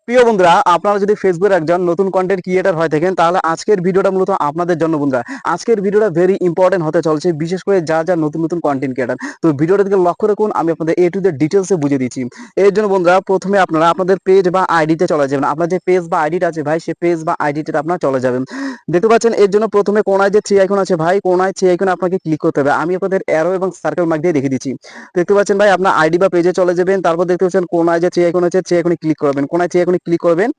প্রিয় বন্ধুরা, আপনারা যদি ফেসবুকের একজন নতুন কন্টেন্ট ক্রিয়েটর হয়ে থাকেন তাহলে আজকের ভিডিওটা মূলত আপনাদের জন্য। বন্ধুরা, আজকের ভিডিওটা ভেরি ইম্পর্টেন্ট হতে চলছে, বিশেষ করে যা নতুন নতুন কন্টেন্ট ক্রিয়েটর। তো ভিডিওটা দিকে লক্ষ্য রাখুন, আমি আপনাদের এ টু জেড ডিটেলসে বুঝিয়ে দিচ্ছি। এর জন্য বন্ধুরা, প্রথমে আপনারা আপনাদের পেজ বা আইডিতে চলে যাবেন। আপনার যে পেজ বা আইডিটা আছে ভাই, সেই পেজ বা আইডিতে আপনারা চলে যাবেন। দেখতে পাচ্ছেন, এর জন্য প্রথমে কোনায় যে থ্রি আইকন আছে ভাই, কোনায় থ্রি আইকনে আপনাকে ক্লিক করতে হবে। আমি আপনাদের অ্যারো এবং সার্কেল মার্ক দিয়ে দেখিয়ে দিচ্ছি। দেখতে পাচ্ছেন ভাই, আপনার আইডি বা পেজে চলে যাবেন। তারপর দেখতে পাচ্ছেন কোনায় যে থ্রি আইকন আছে, থ্রি আইকনে ক্লিক করবেন। কোনায় থ্রি আইকনে ক্লিক করবেন,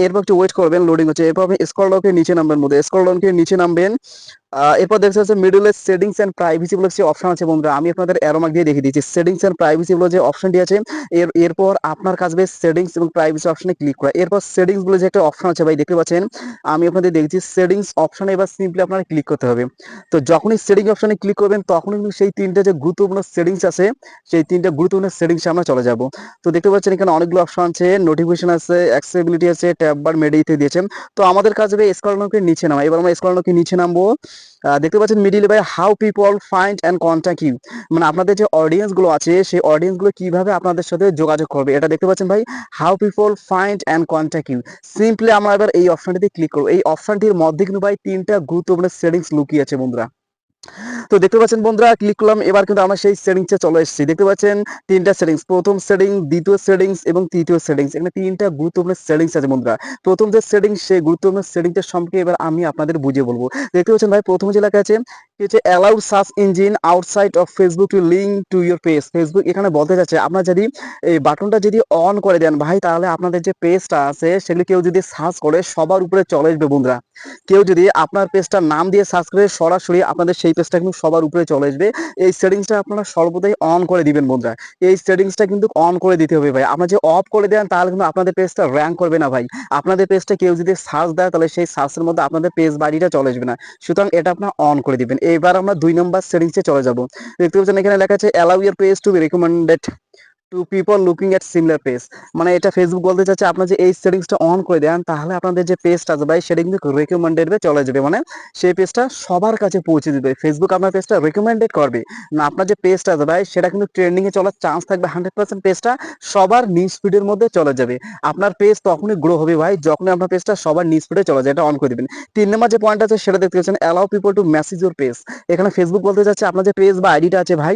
এরপর একটু ওয়েট করবেন, লোডিং হচ্ছে। এরপর আপনি স্ক্রল ডাউন করে নিচে নামবেন। স্ক্রল ডাউন করে নিচে নামবেন। এরপর দেখতে পাচ্ছেন মিডলে সেটিংস এন্ড প্রাইভেসি বলে যে অপশন আছে বন্ধুরা, আমি আপনাদের অ্যারো মার্ক দিয়ে দেখিয়ে দিচ্ছি। সেটিংস এন্ড প্রাইভেসি বলে যে অপশনটি আছে, এরপর আপনার কাজ হবে সেটিংস এবং প্রাইভেসি অপশনে ক্লিক করা। এরপর সেটিংস বলে যে একটা অপশন আছে ভাই, দেখতে পাচ্ছেন, আমি আপনাদের দেখছি সেটিংস অপশনে এবার সিম্পলি আপনারা ক্লিক করতে হবে। তো যখনই সেটিং অপশনে ক্লিক করবেন তখনই কিন্তু সেই তিনটা যে গুরুত্বপূর্ণ সেটিংস আছে, সেই তিনটা গুরুত্বপূর্ণ সেটিংসে আমরা চলে যাব। তো দেখতে পাচ্ছেন এখানে অনেকগুলো অপশন আছে, নোটিফিকেশন আছে, অ্যাক্সেসিবিলিটি আছে, ট্যাব বার, মেডিতে দিয়েছেন। তো আমাদের কাজ হবে স্ক্রল ডাউন করে নিচে নামা। এবার আমরা স্ক্রল ডাউন করে নিচে নামবো। দেখতে পাচ্ছেন মিডিলে ভাই, how people find and contact you, মানে আপনাদের যে অডিয়েন্স গুলো আছে সেই অডিয়েন্স গুলো কিভাবে আপনাদের সাথে যোগাযোগ করবে, এটা দেখতে পাচ্ছেন ভাই, how people find and contact you. Simply আমরা এবার এই অপশনটিতে ক্লিক করবো। এই অপশনটির মধ্যে কিন্তু ভাই তিনটা গুরুত্বপূর্ণ সেটিংস লুকিয়ে আছে বন্ধুরা। তো দেখতে পাচ্ছেন বন্ধুরা, ক্লিক করলাম। এবার কিন্তু আমরা সেই সেটিংসে চলে এসেছি। দেখতে পাচ্ছেন তিনটা সেটিংস, প্রথম সেটিং, দ্বিতীয় সেটিংস এবং তৃতীয় সেটিংস। এখানে তিনটা গুরুত্বপূর্ণ সেটিংস আছে বন্ধুরা। প্রথম যে সেটিংস, সেই গুরুত্বপূর্ণ সেটিংসের সম্পর্কে এবার আমি আপনাদের বুঝিয়ে বলবো। দেখতে পাচ্ছেন ভাই, প্রথম যে লেখা আছে হচ্ছে allow search engine outside of Facebook two link to your page. Facebook এখানে বলতে চাচ্ছে, আপনারা যদি এই বাটনটা যদি অন করে দেন ভাই, তাহলে আপনাদের যে পেজটা আছে সেগুলো কেউ যদি সার্চ করে সবার উপরে চলে আসবে বন্ধুরা। কেউ যদি আপনার পেজটার নাম দিয়ে সার্চ করে সরাসরি আপনাদের সেই পেজটা কিন্তু সবার উপরে চলে আসবে। এই সেটিংসটা আপনারা সর্বদাই অন করে দিবেন বন্ধুরা। এই সেটিংসটা কিন্তু অন করে দিতে হবে ভাই। আপনারা যে অফ করে দেন তাহলে কিন্তু আপনাদের পেজটা র্যাঙ্ক করবে না ভাই। আপনাদের পেজটা কেউ যদি সার্চ দেয় তাহলে সেই সার্চের মধ্যে আপনাদের পেজ বাড়িটা চলে আসবে না। সুতরাং এটা আপনারা অন করে দিবেন। এবার আমরা 2 নম্বর সেটিংসে চলে যাব। দেখতে পাচ্ছেন এখানে লেখা আছে allow your page to be recommended to people looking at similar page. মানে এটা ফেসবুক বলতে চাচ্ছে, আপনার যে এই সেটিংসটা অন করে দেন তাহলে আপনাদের যে পেজটা আছে ভাই, সেটা কিন্তু রেকমেন্ডেড চলে যাবে। মানে সেই পেজটা সবার কাছে পৌঁছে দিবে। ফেসবুক আপনার পেজটা রেকমেন্ডেড করবে না, আপনার যে পেজটা আছে ভাই সেটা কিন্তু ট্রেন্ডিং এ চলার চান্স থাকবে 100%। পেজটা সবার নিউজ ফিডের মধ্যে চলে যাবে। আপনার পেজ তখনই গ্রো হবে ভাই যখনই আপনার পেজটা সবার নিউজ ফিডে চলে যায়। এটা অন করে দিবেন। 3 নম্বর যে পয়েন্ট আছে সেটা দেখতে পাচ্ছেন, allow people to message your page. এখানে ফেসবুক বলতে চাচ্ছে, আপনার যে পেজ বা আইডিটা আছে ভাই,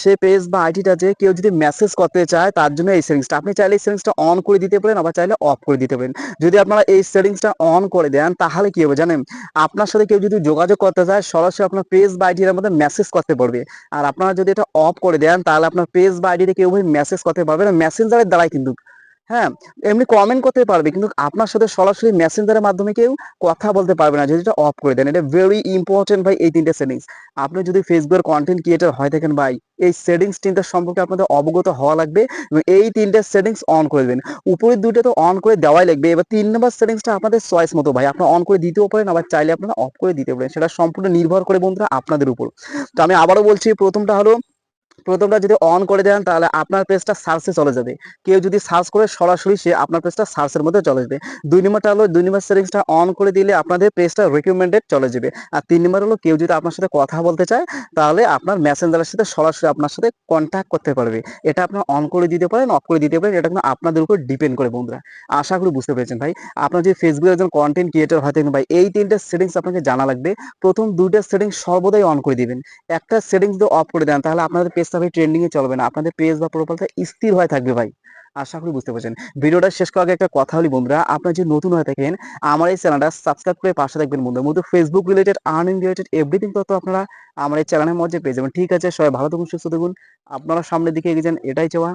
সেই পেজ বা আইডিটা যে কেউ যদি মেসেজ করতে চায় তার জন্য এই সেটিংসটা আপনি চাইলে এই সেটিংসটা অন করে দিতে পারেন, আবার চাইলে অফ করে দিতে পারেন। যদি আপনারা এই সেটিংসটা অন করে দেন তাহলে কি হবে জানেন, আপনার সাথে কেউ যদি যোগাযোগ করতে চায় সরাসরি আপনার পেজ বা আইডির মধ্যে মেসেজ করতে পারবে। আর আপনারা যদি এটা অফ করে দেন তাহলে আপনার পেজ বা আইডিতে কেউ ভাই মেসেজ করতে পারবে না, মেসেঞ্জারের দ্বারাই কিন্তু। হ্যাঁ, এমনি কমেন্ট করতে পারবে কিন্তু আপনার সাথে সরাসরি মেসেঞ্জারের মাধ্যমে কেউ কথা বলতে পারবে না যদি এটা অফ করে দেন। এটা ভেরি ইম্পর্টেন্ট ভাই, এই তিনটে সেটিংস। আপনি যদি ফেসবুকের কন্টেন্ট ক্রিয়েটর হয়ে থাকেন ভাই, এই সেটিংস তিনটা সম্পর্কে আপনাদের অবগত হওয়া লাগবে এবং এই তিনটে সেটিংস অন করে দেবেন। উপরের দুইটা তো অন করে দেওয়াই লাগবে। এবার 3 নম্বর সেটিংসটা আপনাদের চয়েস মতো ভাই, আপনারা অন করে দিতেও পারেন, আবার চাইলে আপনারা অফ করে দিতে পারেন। সেটা সম্পূর্ণ নির্ভর করে বন্ধুরা আপনাদের উপর। তো আমি আবারও বলছি, প্রথমটা যদি অন করে দেন তাহলে আপনার পেজটা সার্চে চলে যাবে। কেউ যদি সার্চ করে সরাসরি সে আপনার পেজটা সার্চের মধ্যে চলে যাবে। 2 নম্বরটা হলো, 2 নম্বর সেটিংসটা অন করে দিলে আপনাদের পেজটা রিকমেন্ডেড চলে যাবে। আর 3 নম্বর হলো, কেউ যদি আপনার সাথে কথা বলতে চায় তাহলে আপনার মেসেঞ্জারের সাথে সরাসরি আপনার সাথে কন্ট্যাক্ট করতে পারবে। এটা আপনারা অন করে দিতে পারেন, অফ করে দিতে পারেন, এটা কিন্তু আপনাদের উপর ডিপেন্ড করে বন্ধুরা। আশা করি বুঝতে পেরেছেন ভাই। আপনার যে ফেসবুকে একজন কন্টেন্ট ক্রিয়েটর হয়ে থাকেন ভাই, এই তিনটে সেটিংস আপনাকে জানা লাগবে। প্রথম দুইটা সেটিংস সর্বদাই অন করে দিবেন। একটা সেটিংস যদি অফ করে দেন তাহলে আপনাদের পেজটা ভাই ট্রেন্ডিং এ চলবে না, আপনাদের পেজ বা প্রোফাইলটা স্থির হয়ে থাকবে ভাই। আশা করি বুঝতে পারছেন। ভিডিওটা শেষ করার আগে একটা কথা বলি বন্ধুরা, আপনারা যদি নতুন হয়ে থাকেন আমার এই চ্যানেলটা সাবস্ক্রাইব করে পাশে থাকবেন বন্ধুরা। মূলত Facebook related, earning related everything তথ্য আপনারা আমার এই চ্যানেলের মধ্যে পেয়ে যাবেন। ঠিক আছে, সবাই ভালো থাকুন, সুস্থ থাকুন, আপনারা সামনের দিকে এগিয়ে যান, এটাই চাওয়া।